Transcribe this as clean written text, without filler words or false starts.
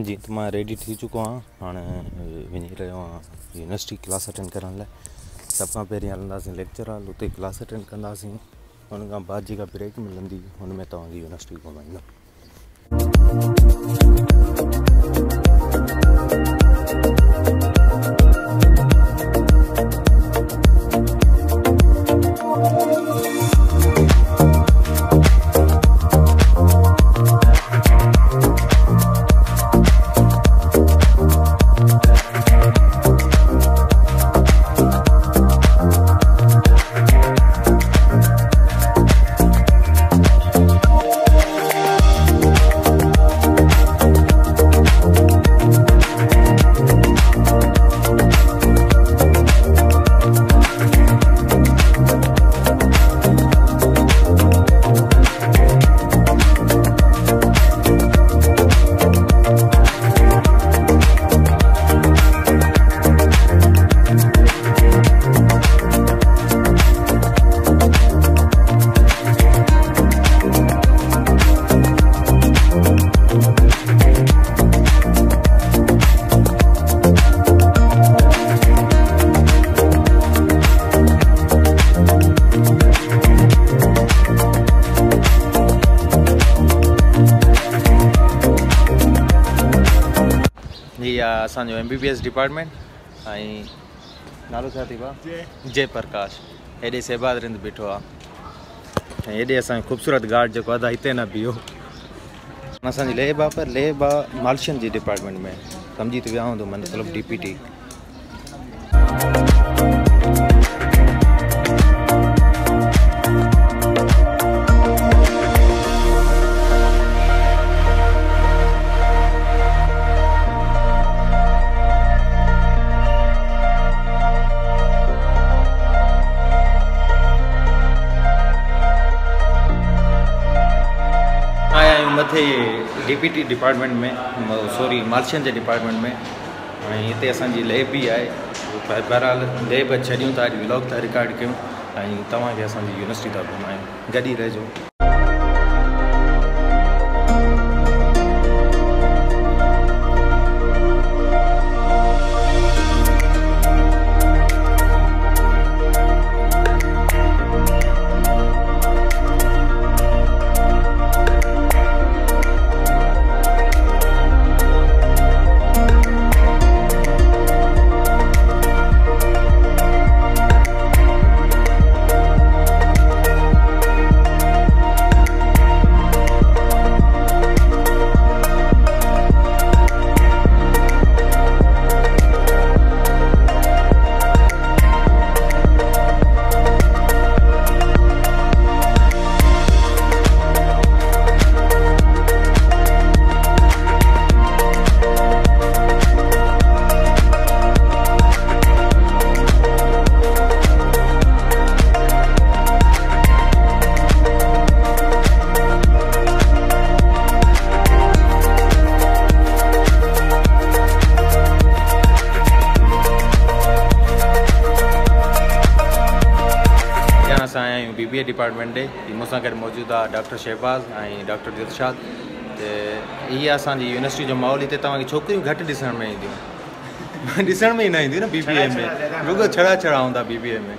जी तो मैं रेडी थी चुको हाँ हाँ वही रो यूनिवर्सिटी क्लास अटेंड करने लाइ सब का पे हलंदासीं लेक्चर हाल उते क्लास अटेंड कंदासीं उन खां बाद जेका ब्रेक मिलंदी उन में तव्हांजी यूनिवर्सिटी घुमाईंदुमि। जी असांजो MBBS डिपार्टमेंट नालो छा थी जय प्रकाश हेॾे सेबादरिंद बीठो आहे हेॾे असांजो ख़ूबसूरत गार्ड जेको अदा हिते न बीहो असांजी लेब आहे पर लेब आहे मालशियन जी डिपार्टमेंट में सम्झी त विया हूंदो मतिलबु DPT। मथे DPT डिपार्टमेंट में सॉरी मालशियन जे डिपार्टमेंट में हिते असांजी लैब भी आहे। बहरहाल लैब छॾियूं था व्लॉग था रिकॉर्ड कयूं ऐं तव्हांखे असांजी यूनिवर्सिटी था घुमायूं गॾु ई रहिजो। BBA डिपार्टमेंट ॾे मूंसां गॾु मौजूदु आहे डॉक्टर शहबाज़ ऐं डॉक्टर दिलशाद। त इहा असांजी यूनिवर्सिटी जो माहौल हिते तव्हांखे छोकिरियूं घटि ॾिसण में ईंदियूं ॾिसण में ई न ईंदियूं न BBA में रुगो छड़ा छड़ा हूंदा BBA में।